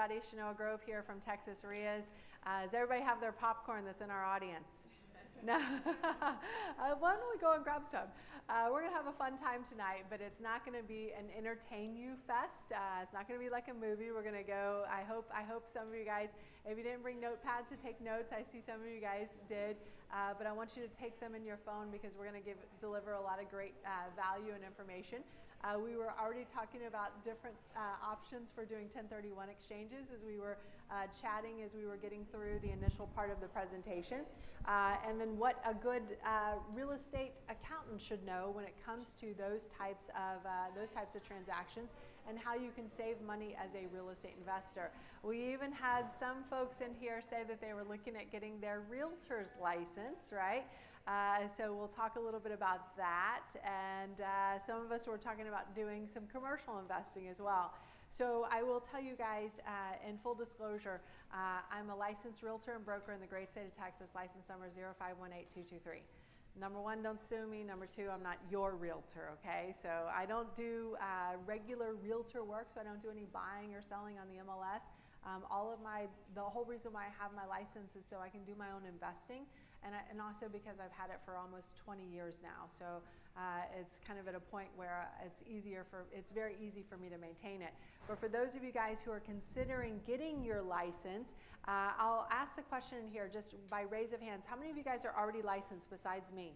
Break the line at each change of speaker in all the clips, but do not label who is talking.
everybody. Shenoah Grove here from Texas REIAs. Does everybody have their popcorn that's in our audience? No? Why don't we go and grab some? We're going to have a fun time tonight, but it's not going to be an entertain you fest. It's not going to be like a movie. We're going to go, I hope some of you guys, if you didn't bring notepads to take notes, I see some of you guys did, but I want you to take them in your phone because we're going to deliver a lot of great value and information. We were already talking about different options for doing 1031 exchanges as we were chatting as we were getting through the initial part of the presentation. And then what a good real estate accountant should know when it comes to those types of transactions and how you can save money as a real estate investor. We even had some folks in here say that they were looking at getting their realtor's license, right? So we'll talk a little bit about that, and some of us were talking about doing some commercial investing as well. So I will tell you guys, in full disclosure, I'm a licensed realtor and broker in the great state of Texas, license number 0518223. Number one, don't sue me. Number two, I'm not your realtor, okay? So I don't do regular realtor work, so I don't do any buying or selling on the MLS. The whole reason why I have my license is so I can do my own investing, and also because I've had it for almost 20 years now. So it's kind of at a point where it's very easy for me to maintain it. But for those of you guys who are considering getting your license, I'll ask the question here just by raise of hands. How many of you guys are already licensed besides me?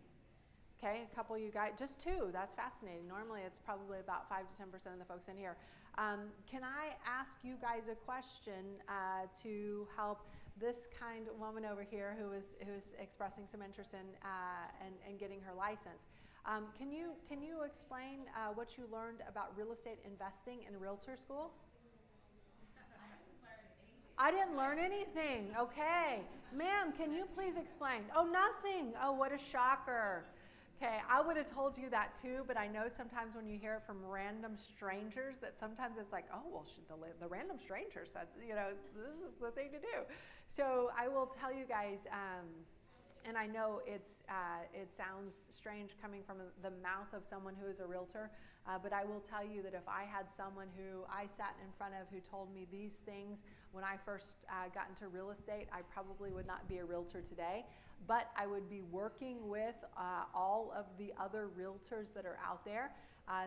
Okay, a couple of you guys, just two. That's fascinating. Normally it's probably about 5 to 10% of the folks in here. Can I ask you guys a question to help this kind woman over here who's expressing some interest in getting her license? Can you explain what you learned about real estate investing in realtor school? I didn't learn anything. Okay. Ma'am, can you please explain? Oh, nothing. Oh, what a shocker. Okay, I would have told you that too, but I know sometimes when you hear it from random strangers that sometimes it's like, oh, well, the random stranger said, you know, this is the thing to do. So I will tell you guys, and I know it sounds strange coming from the mouth of someone who is a realtor, but I will tell you that if I had someone who I sat in front of who told me these things when I first got into real estate, I probably would not be a realtor today, but I would be working with all of the other realtors that are out there.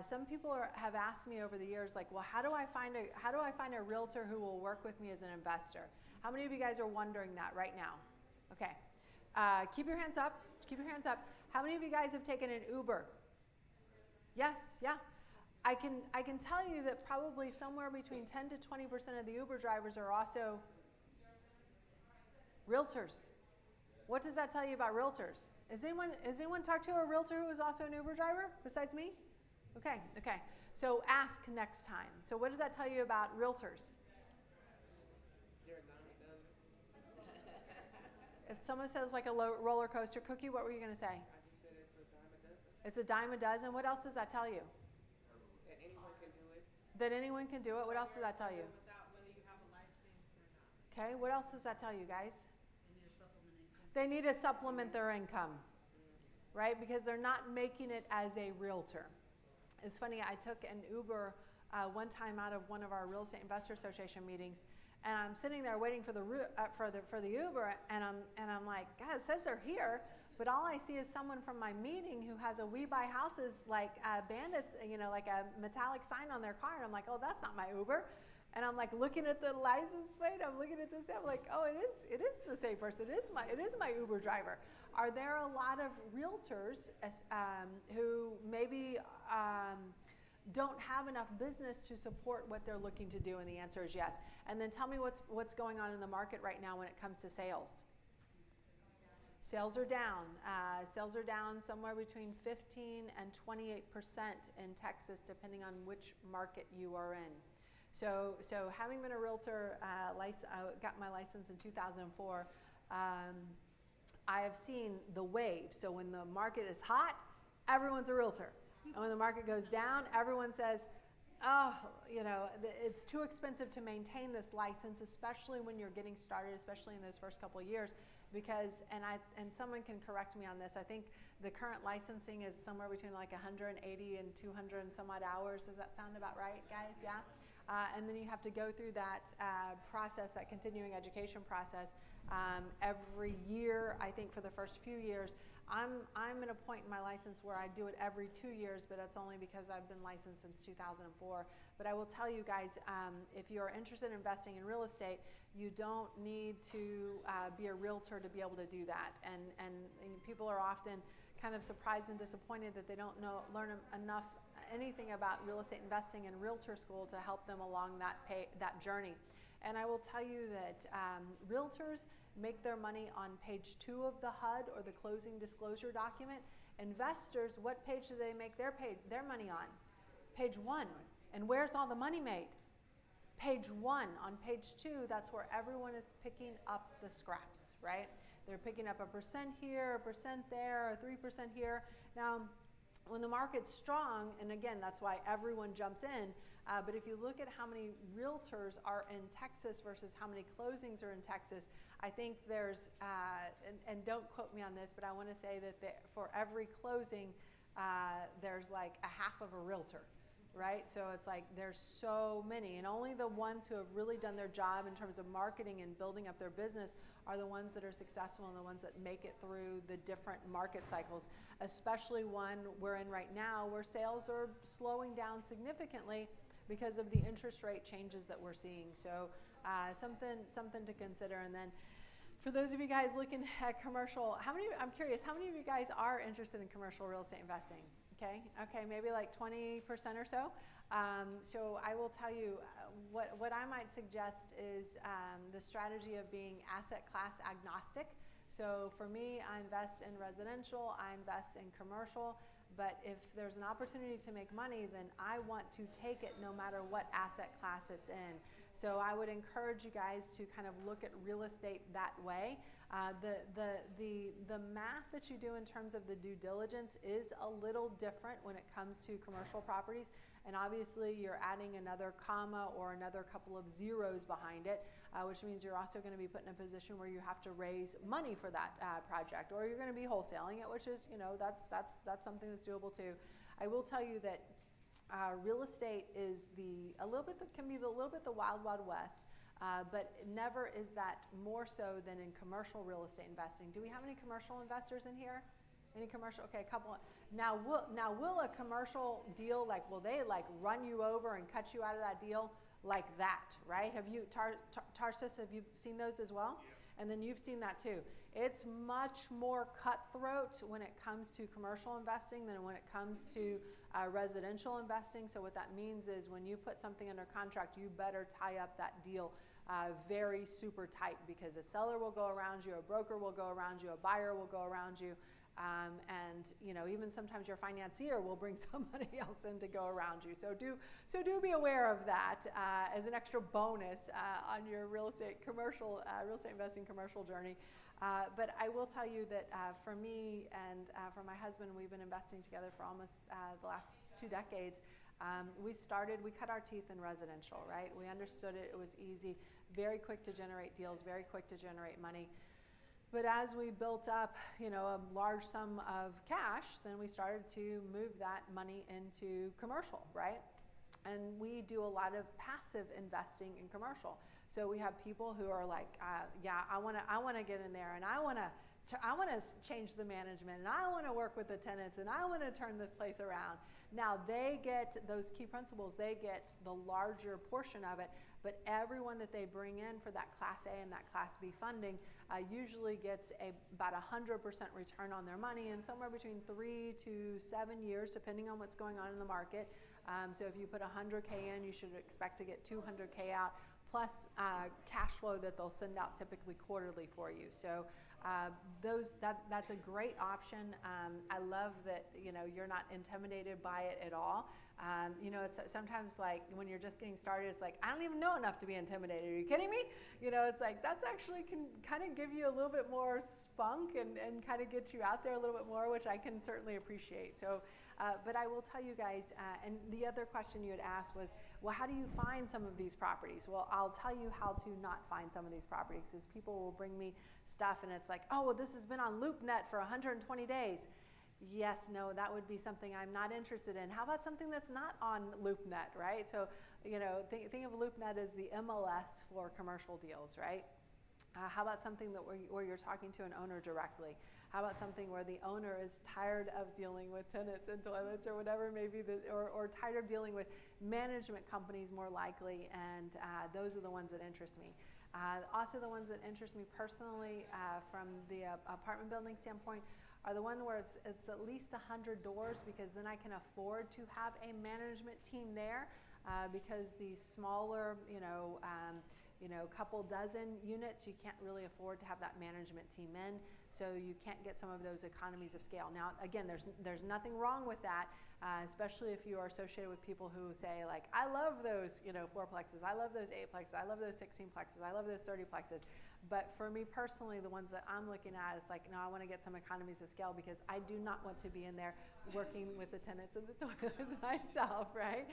Some people have asked me over the years, like, well, how do I find a realtor who will work with me as an investor? How many of you guys are wondering that right now? Okay. Keep your hands up. Keep your hands up. How many of you guys have taken an Uber? Yes, yeah. I can tell you that probably somewhere between 10 to 20% of the Uber drivers are also realtors. What does that tell you about realtors? Has anyone talked to a realtor who is also an Uber driver besides me? Okay, okay. So ask next time. So what does that tell you about realtors? If someone says like a roller coaster, Cookie, what were you going to say?
I just said
it's a dime a dozen. What else does that tell you?
That anyone can do it.
That anyone can do it. What else does that tell you?
Without whether you have a license or not.
Okay, what else does that tell you guys?
They need
They need to
to supplement income.
supplement their income, right? Because they're not making it as a realtor. It's funny, I took an Uber one time out of one of our Real Estate Investor Association meetings, and I'm sitting there waiting for the Uber, and I'm like, God, it says they're here, but all I see is someone from my meeting who has a "We Buy Houses" like bandits, you know, like a metallic sign on their car, and I'm like, oh, that's not my Uber. And I'm like looking at the license plate. I'm looking at this. I'm like, oh, it is the same person. It is my Uber driver. Are there a lot of realtors who maybe don't have enough business to support what they're looking to do? And the answer is yes. And then tell me what's going on in the market right now when it comes to sales. Sales are down. Sales are down somewhere between 15 and 28% in Texas, depending on which market you are in. So having been a realtor, got my license in 2004, I have seen the wave. So when the market is hot, everyone's a realtor. And when the market goes down, everyone says, oh, you know, it's too expensive to maintain this license, especially when you're getting started, especially in those first couple of years, because, and someone can correct me on this, I think the current licensing is somewhere between like 180 and 200 and some odd hours. Does that sound about right, guys? Yeah? And then you have to go through that process, that continuing education process, every year. I think for the first few years, I'm at a point in my license where I do it every 2 years, but that's only because I've been licensed since 2004. But I will tell you guys, if you're interested in investing in real estate, you don't need to be a realtor to be able to do that. And people are often kind of surprised and disappointed that they don't learn enough anything about real estate investing in realtor school to help them along that journey. And I will tell you that realtors make their money on page 2 of the HUD or the closing disclosure document. Investors, what page do they make their money on? Page 1. And where's all the money made? Page 1. On page 2, that's where everyone is picking up the scraps, right? They're picking up 1% here, 1% there, or 3% here. Now, when the market's strong, and again, that's why everyone jumps in, but if you look at how many realtors are in Texas versus how many closings are in Texas, I think there's, and don't quote me on this, but I want to say that for every closing, there's like a half of a realtor, right? So it's like there's so many, and only the ones who have really done their job in terms of marketing and building up their business are the ones that are successful and the ones that make it through the different market cycles, especially one we're in right now where sales are slowing down significantly because of the interest rate changes that we're seeing. So something to consider. And then for those of you guys looking at commercial, I'm curious, how many of you guys are interested in commercial real estate investing? Okay, maybe like 20% or so. So I will tell you, what I might suggest is the strategy of being asset class agnostic. So for me, I invest in residential, I invest in commercial, but if there's an opportunity to make money, then I want to take it no matter what asset class it's in. So I would encourage you guys to kind of look at real estate that way. The math that you do in terms of the due diligence is a little different when it comes to commercial properties. And obviously you're adding another comma or another couple of zeros behind it, which means you're also going to be put in a position where you have to raise money for that project, or you're going to be wholesaling it, which is, that's something that's doable too. I will tell you that real estate is can be a little bit the wild, wild west. But never is that more so than in commercial real estate investing. Do we have any commercial investors in here? Any commercial? Okay, a couple. Now will a commercial deal, will they run you over and cut you out of that deal like that, right? Have you, Tarsus, have you seen those as well? Yeah. And then you've seen that too. It's much more cutthroat when it comes to commercial investing than when it comes to residential investing. So what that means is when you put something under contract, you better tie up that deal very super tight, because a seller will go around you, a broker will go around you, a buyer will go around you, and even sometimes your financier will bring somebody else in to go around you. So do be aware of that as an extra bonus on your real estate investing commercial journey. But I will tell you that for me and for my husband, we've been investing together for almost the last 2 decades. We cut our teeth in residential, right? We understood it. It was easy, very quick to generate deals, very quick to generate money. But as we built up, a large sum of cash, then we started to move that money into commercial, right? And we do a lot of passive investing in commercial. So we have people who are like, I want to get in there, and I want to change the management, and I want to work with the tenants, and I want to turn this place around. Now they get those key principles, they get the larger portion of it, but everyone that they bring in for that Class A and that Class B funding usually gets about 100% return on their money, and somewhere between 3 to 7 years, depending on what's going on in the market. So if you put $100K in, you should expect to get $200K out, plus cash flow that they'll send out typically quarterly for you. So that's a great option. I love that you're not intimidated by it at all. Sometimes when you're just getting started, it's like, I don't even know enough to be intimidated. Are you kidding me? It's like that's actually can kind of give you a little bit more spunk and kind of get you out there a little bit more, which I can certainly appreciate. So, but I will tell you guys, and the other question you had asked was, well, how do you find some of these properties? Well, I'll tell you how to not find some of these properties, is people will bring me stuff and it's like, oh, well, this has been on LoopNet for 120 days. yes, no, that would be something I'm not interested in. How about something that's not on LoopNet, right? So, you know, think of LoopNet as the MLS for commercial deals, right? How about something that where you're talking to an owner directly? How about something where the owner is tired of dealing with tenants and toilets or whatever maybe, or tired of dealing with management companies more likely, and those are the ones that interest me. Also the ones that interest me personally from the apartment building standpoint are the one where it's at least 100 doors, because then I can afford to have a management team there, because the smaller, couple dozen units, you can't really afford to have that management team in, so you can't get some of those economies of scale. Now, again, there's nothing wrong with that, especially if you are associated with people who say, like, I love those, 4-plexes, I love those 8-plexes, I love those 16-plexes, I love those 30-plexes. But for me personally, the ones that I'm looking at is like, no, I want to get some economies of scale, because I do not want to be in there working with the tenants and the toilets myself, right?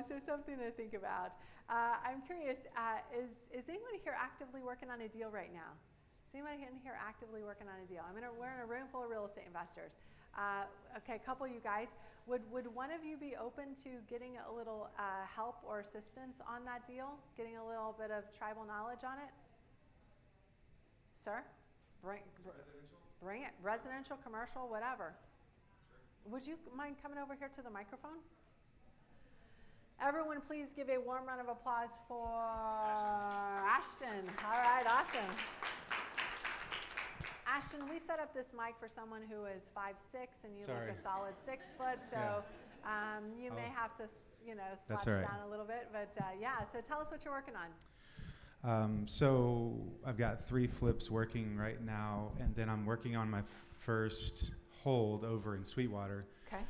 So something to think about. I'm curious, is anyone here actively working on a deal right now? Is anyone in here actively working on a deal? We're in a room full of real estate investors. Okay, a couple of you guys. Would one of you be open to getting a little help or assistance on that deal? Getting a little bit of tribal knowledge on it? Sir? Bring it. Residential, commercial, whatever. Sure. Would you mind coming over here to the microphone? Everyone, please give a warm round of applause for Ashton. All right, awesome. Ashton, we set up this mic for someone who is 5'6", and you look a solid 6 foot, so you may have to, slouch down a little bit. But yeah, so tell us what you're working on.
So I've got 3 flips working right now, and then I'm working on my first hold over in Sweetwater.
Okay.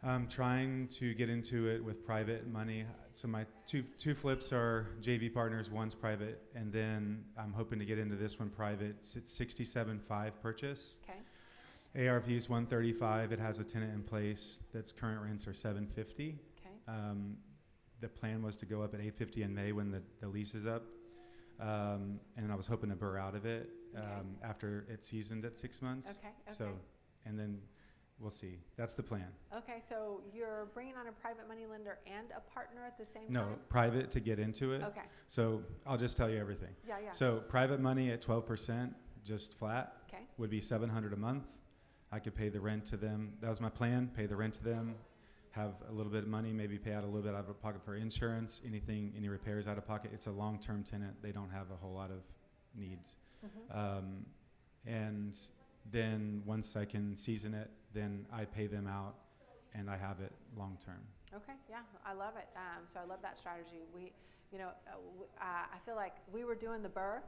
I'm trying to get into it with private money. So my two flips are JV partners, one's private, and then I'm hoping to get into this one private. It's 67.5 purchase.
Okay.
ARV is 135. It has a tenant in place. That's current rents are 750.
Okay.
The plan was to go up at 850 in May when the lease is up. And I was hoping to burr out of it after it's seasoned at 6 months.
Okay.
So, and then we'll see. That's the plan.
Okay, so you're bringing on a private money lender and a partner at the same time?
No, private to get into it.
Okay.
So I'll just tell you everything.
Yeah.
So private money at 12%, just flat,
Okay.
would be $700 a month. I could pay the rent to them. That was my plan. Pay the rent to them. Have a little bit of money, maybe pay out a little bit out of pocket for insurance, any repairs out of pocket. It's a long-term tenant. They don't have a whole lot of needs.
Mm-hmm.
And then once I can season it, then I pay them out and I have it long-term.
Okay, yeah, I love it. So I love that strategy. I feel like we were doing the burr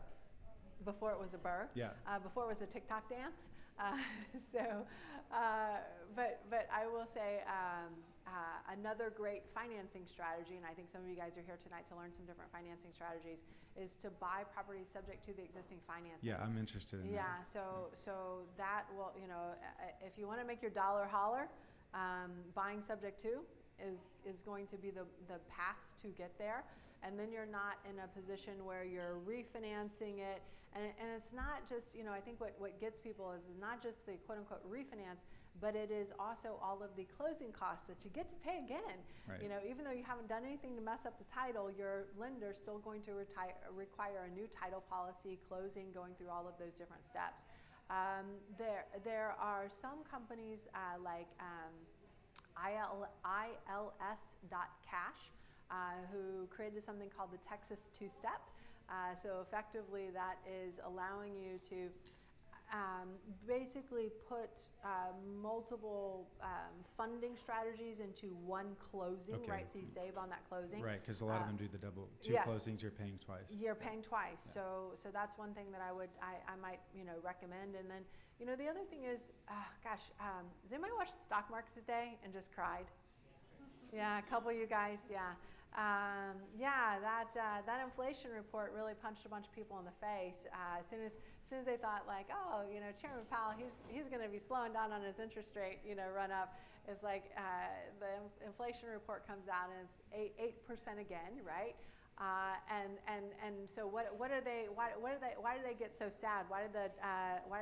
before it was a burr.
Yeah.
Before it was a TikTok dance. But I will say another great financing strategy, and I think some of you guys are here tonight to learn some different financing strategies, is to buy properties subject to the existing financing.
Yeah, I'm interested in that.
Yeah, so that will, if you want to make your dollar holler, buying subject to is going to be the path to get there. And then you're not in a position where you're refinancing it. And it's not just, I think what gets people is not just the quote unquote refinance, but it is also all of the closing costs that you get to pay again.
Right.
Even though you haven't done anything to mess up the title, your lender's still going to require a new title policy, closing, going through all of those different steps. There are some companies like ILS.cash who created something called the Texas two-step. So effectively that is allowing you to basically put multiple funding strategies into one closing,
Okay.
Right? So you save on that closing.
Right, because a lot of them do the double. Two
yes.
closings, you're paying twice.
You're paying twice.
Yeah.
So that's one thing that I might recommend. And then the other thing is, has anybody watched the stock market today and just cried? Yeah, a couple of you guys. Yeah. That inflation report really punched a bunch of people in the face. As soon as they thought like, Chairman Powell, he's going to be slowing down on his interest rate, run up. It's like the inflation report comes out and it's 8% again, right? And so why do they get so sad? Why did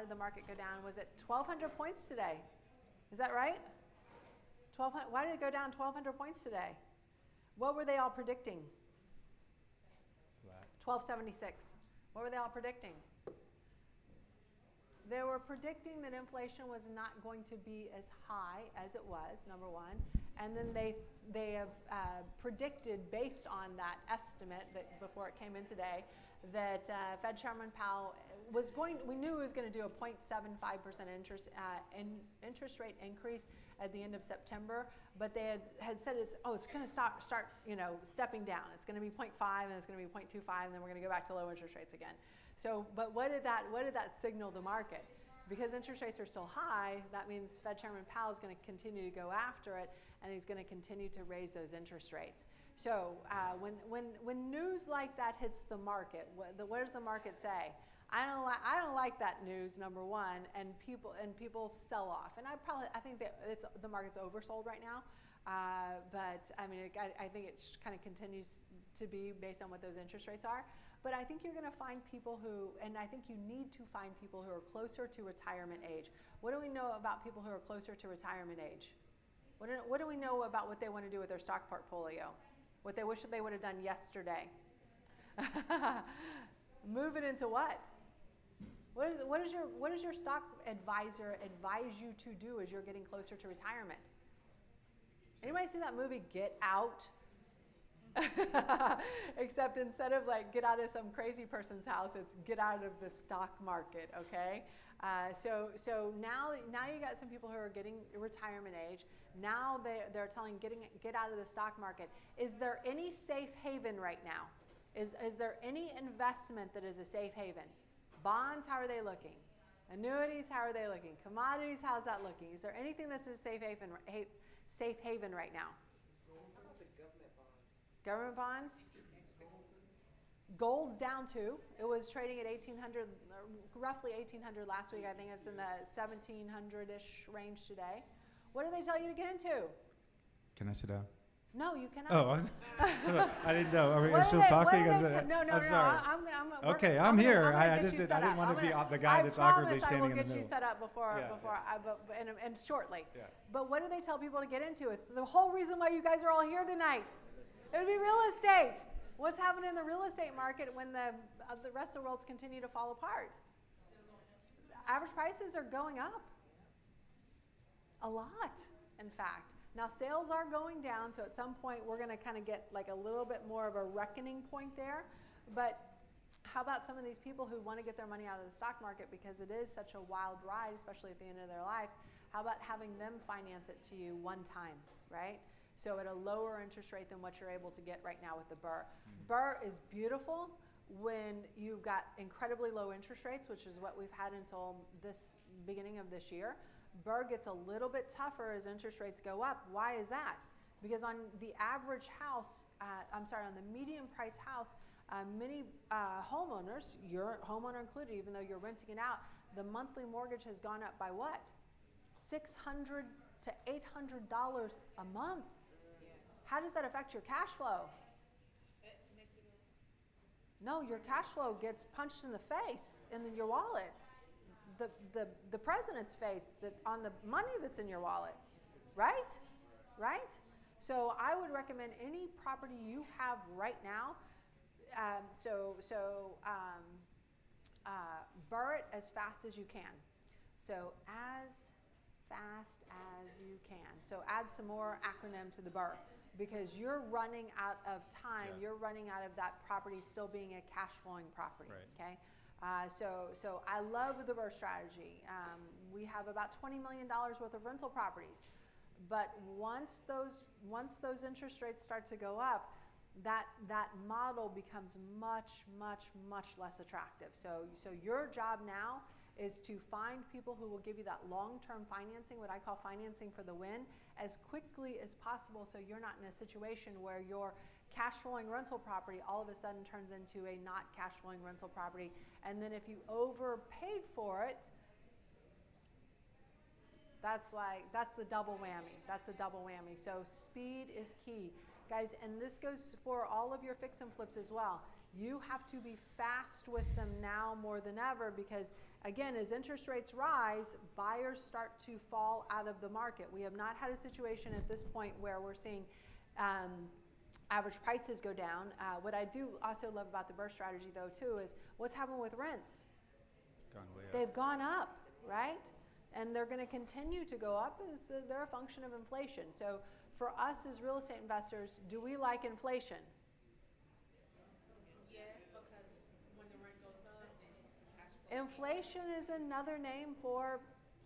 the market go down? Was it 1,200 points today? Is that right? 1,200. Why did it go down 1,200 points today? What were they all predicting? 1276. What were they all predicting? They were predicting that inflation was not going to be as high as it was, number one. And then they have predicted, based on that estimate that before it came in today, that Fed Chairman Powell was going, we knew he was going to do a 0.75% interest rate increase at the end of September, but they had said it's going to start stepping down. It's going to be 0.5 and it's going to be 0.25, and then we're going to go back to low interest rates again. So, but what did that signal the market? Because interest rates are still high, that means Fed Chairman Powell is going to continue to go after it, and he's going to continue to raise those interest rates. So when news like that hits the market, what does the market say? I don't like that news, number one, and people sell off. And I think that the market's oversold right now. But I mean, I think it kind of continues to be based on what those interest rates are. But I think you're going to find people who, and I think you need to find people who are closer to retirement age. What do we know about people who are closer to retirement age? What do we know about what they want to do with their stock portfolio? What they wish that they would have done yesterday? Move it into what? What does your stock advisor advise you to do as you're getting closer to retirement? Anybody see that movie Get Out? Except instead of like get out of some crazy person's house, it's get out of the stock market, okay? So now you got some people who are getting retirement age. Now they're telling get out of the stock market. Is there any safe haven right now? Is there any investment that is a safe haven? Bonds, how are they looking? Annuities, how are they looking? Commodities, how's that looking? Is there anything that's a safe haven right now?
How about the government bonds?
Government bonds? Gold's down too. It was trading at 1,800, roughly 1,800 last week. I think it's in the 1,700-ish range today. What do they tell you to get into?
Can I sit down?
No, you cannot.
Oh, I didn't know. Are we still
No.
talking?
I'm
sorry.
Okay,
I'm here. I didn't want to be the guy that's awkwardly standing in the middle.
I will get you set up before and shortly.
Yeah.
But what do they tell people to get into? It's the whole reason why you guys are all here tonight. It would be real estate. What's happening in the real estate market when the rest of the world's continue to fall apart? Average prices are going up. A lot, in fact. Now, sales are going down, so at some point we're going to kind of get like a little bit more of a reckoning point there. But how about some of these people who want to get their money out of the stock market because it is such a wild ride, especially at the end of their lives? How about having them finance it to you one time, right? So at a lower interest rate than what you're able to get right now with the BRRRR. BRRRR is beautiful when you've got incredibly low interest rates, which is what we've had until this beginning of this year. BRRRR gets a little bit tougher as interest rates go up. Why is that? Because on the average house, on the median price house, many homeowners, your homeowner included, even though you're renting it out, the monthly mortgage has gone up by what? $600 to $800 a month. How does that affect your cash flow? No, your cash flow gets punched in the face in your wallet. The president's face on the money that's in your wallet, right? So I would recommend any property you have right now. BRRRR it as fast as you can. So as fast as you can. So add some more acronym to the BRRRR because you're running out of time. Yeah. You're running out of that property still being a cash flowing property. Right. Okay. So I love the BRRRR strategy. We have about $20 million worth of rental properties, but once those interest rates start to go up, that model becomes much less attractive. So your job now is to find people who will give you that long-term financing, what I call financing for the win, as quickly as possible, so you're not in a situation where your cash flowing rental property all of a sudden turns into a not cash flowing rental property. And then if you overpaid for it, that's the double whammy. That's a double whammy. So speed is key. Guys, and this goes for all of your fix and flips as well. You have to be fast with them now more than ever because again, as interest rates rise, buyers start to fall out of the market. We have not had a situation at this point where we're seeing average prices go down. What I do also love about the burst strategy, though, too, is what's happened with rents.
Gone way up.
They've gone up, right? And they're going to continue to go up as they're a function of inflation. So for us as real estate investors, do we like inflation?
Yes, because when the rent goes up, then cash flow.
Inflation is another name for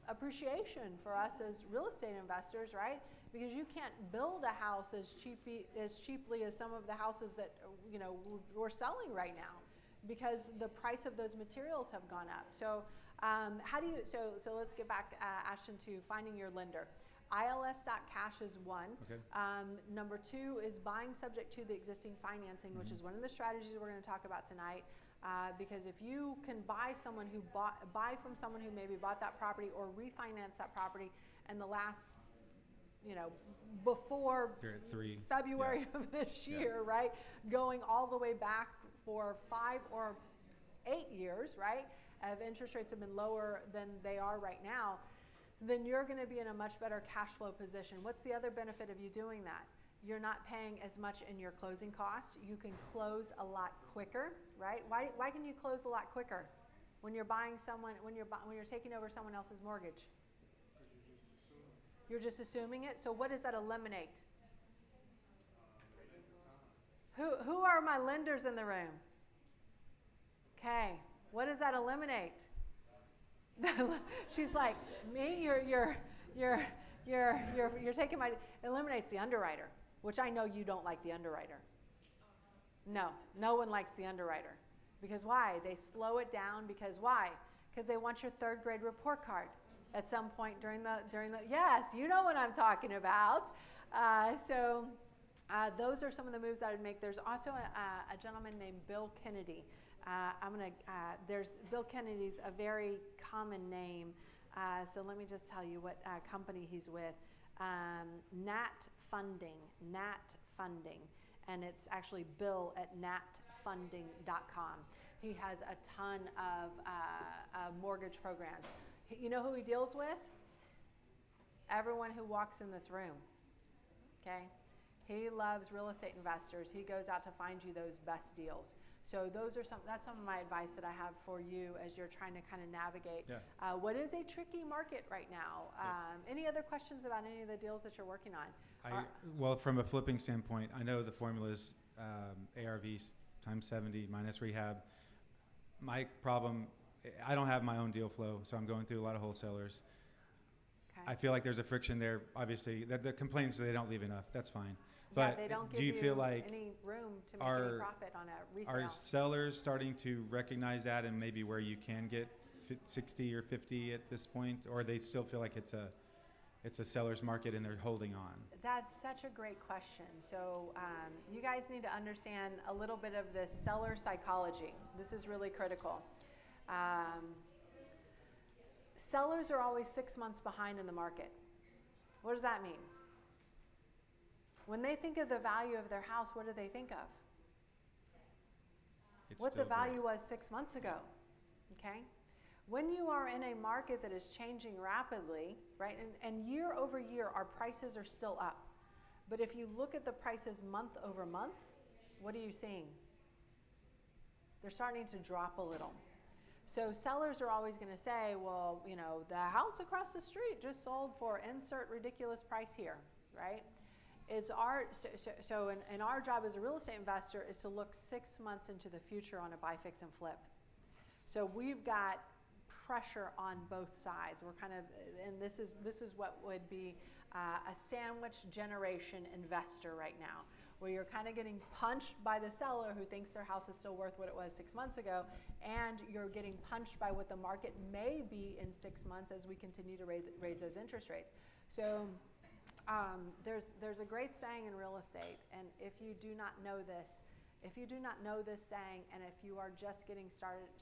appreciation for us as real estate investors, right? Because you can't build a house as cheaply as some of the houses that we're selling right now, because the price of those materials have gone up. So so let's get back, Ashton, to finding your lender. ILS.cash is one.
Okay.
Number two is buying subject to the existing financing, which is one of the strategies we're going to talk about tonight. Because if you can buy from someone who maybe bought that property or refinance that property in the last, before February of this year, right? Going all the way back for 5 or 8 years, right? If interest rates have been lower than they are right now, then you're going to be in a much better cash flow position. What's the other benefit of you doing that? You're not paying as much in your closing costs. You can close a lot quicker, right? Why can you close a lot quicker when you're buying when you're taking over someone else's mortgage? You're just assuming it. So what does that eliminate? Who are my lenders in the room? Okay. What does that eliminate? She's like, me? You're taking my. It eliminates the underwriter, which I know you don't like the underwriter. No one likes the underwriter. Because why? They slow it down. Because why? Because they want your 3rd grade report card at some point during the. Yes, you know what I'm talking about. Those are some of the moves I would make. There's also a gentleman named Bill Kennedy. There's Bill Kennedy's a very common name. So let me just tell you what company he's with. Nat Funding, and it's actually Bill at natfunding.com. He has a ton of mortgage programs. You know who he deals with? Everyone who walks in this room. Okay? He loves real estate investors. He goes out to find you those best deals. So that's some of my advice that I have for you as you're trying to kind of navigate what is a tricky market right now. Any other questions about any of the deals that you're working on?
Well, from a flipping standpoint, I know the formula is ARV times 70 minus rehab. My problem, I don't have my own deal flow, so I'm going through a lot of wholesalers. Okay. I feel like there's a friction there. Obviously, the complaints that they don't leave enough. That's fine. But
they don't
do you feel like
any room to make any profit on a resale?
Are sellers starting to recognize that and maybe where you can get 60 or 50 at this point, or they still feel like it's a seller's market and they're holding on?
That's such a great question. So you guys need to understand a little bit of this seller psychology. This is really critical. Sellers are always 6 months behind in the market. What does that mean? When they think of the value of their house, what do they think of? What the value was 6 months ago, okay? When you are in a market that is changing rapidly, right, and year over year, our prices are still up. But if you look at the prices month over month, what are you seeing? They're starting to drop a little. So sellers are always going to say, well, the house across the street just sold for insert ridiculous price here, right? And our job as a real estate investor is to look 6 months into the future on a buy, fix, and flip. So we've got pressure on both sides. We're kind of, and this is what would be a sandwich generation investor right now, where you're kind of getting punched by the seller who thinks their house is still worth what it was 6 months ago, and you're getting punched by what the market may be in 6 months as we continue to raise those interest rates. So there's a great saying in real estate, and if you do not know this saying, and if you are just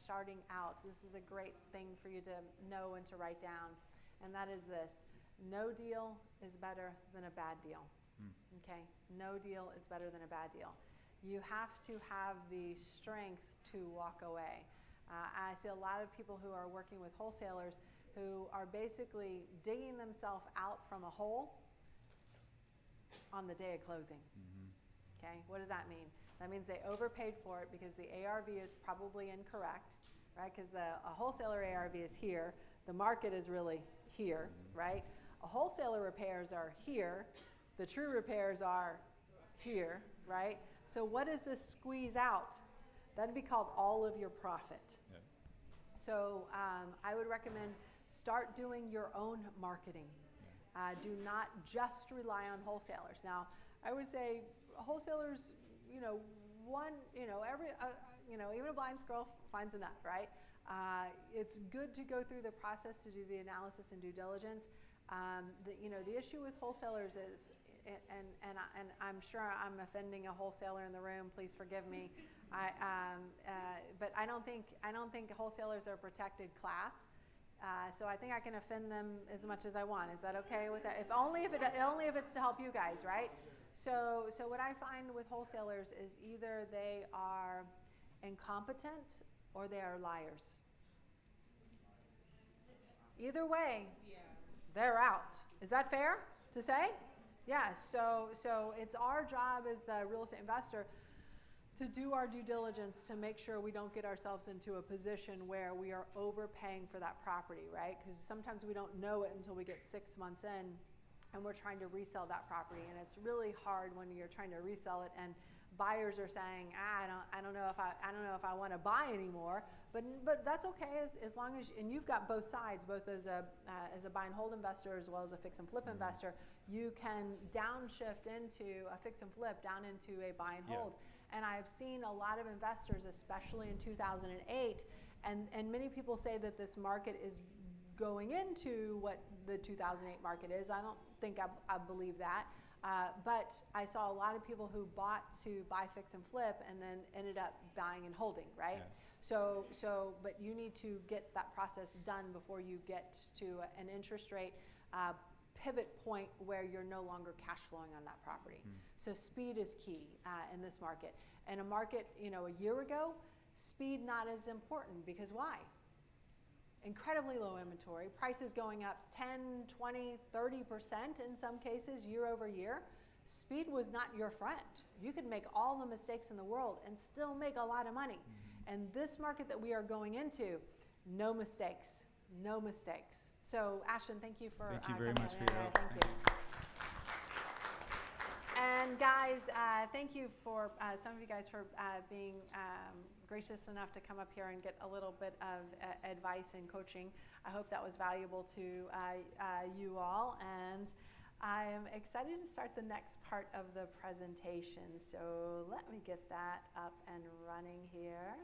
starting out, this is a great thing for you to know and to write down, and that is this: no deal is better than a bad deal. Okay, no deal is better than a bad deal. You have to have the strength to walk away. I see a lot of people who are working with wholesalers who are basically digging themselves out from a hole on the day of closing. Okay, what does that mean? That means they overpaid for it because the ARV is probably incorrect, right? Because a wholesaler ARV is here, the market is really here, right? A wholesaler repairs are here, the true repairs are here, right? So what does this squeeze out? That'd be called all of your profit.
Yep.
So I would recommend start doing your own marketing. Do not just rely on wholesalers. Now, I would say wholesalers, even a blind squirrel finds a nut, right? It's good to go through the process to do the analysis and due diligence. The issue with wholesalers is, and I'm sure I'm offending a wholesaler in the room. Please forgive me. But I don't think wholesalers are a protected class. So I think I can offend them as much as I want. Is that okay with that? Only if it's to help you guys, right? So what I find with wholesalers is either they are incompetent or they are liars. Either way, they're out. Is that fair to say? Yeah, so it's our job as the real estate investor to do our due diligence to make sure we don't get ourselves into a position where we are overpaying for that property, right? Because sometimes we don't know it until we get 6 months in and we're trying to resell that property, and it's really hard when you're trying to resell it and buyers are saying, I don't know if I want to buy anymore, but that's okay as long as and you've got both sides, both as a buy and hold investor as well as a fix and flip investor. You can downshift into a fix and flip down into a buy and hold. And I've seen a lot of investors, especially in 2008, and many people say that this market is going into what the 2008 market is. I don't think I believe that. But I saw a lot of people who bought to buy, fix, and flip and then ended up buying and holding, right? Yeah. But you need to get that process done before you get to an interest rate pivot point where you're no longer cash flowing on that property. So speed is key in this market. And a market, a year ago, speed not as important because why? Incredibly low inventory, prices going up 10, 20, 30% in some cases year over year. Speed was not your friend. You could make all the mistakes in the world and still make a lot of money. And this market that we are going into, no mistakes, no mistakes. So Ashton, thank you for
thank you very much for your help.
Thank you. And guys, thank you for some of you guys for being gracious enough to come up here and get a little bit of advice and coaching. I hope that was valuable to you all, and I am excited to start the next part of the presentation. So let me get that up and running here.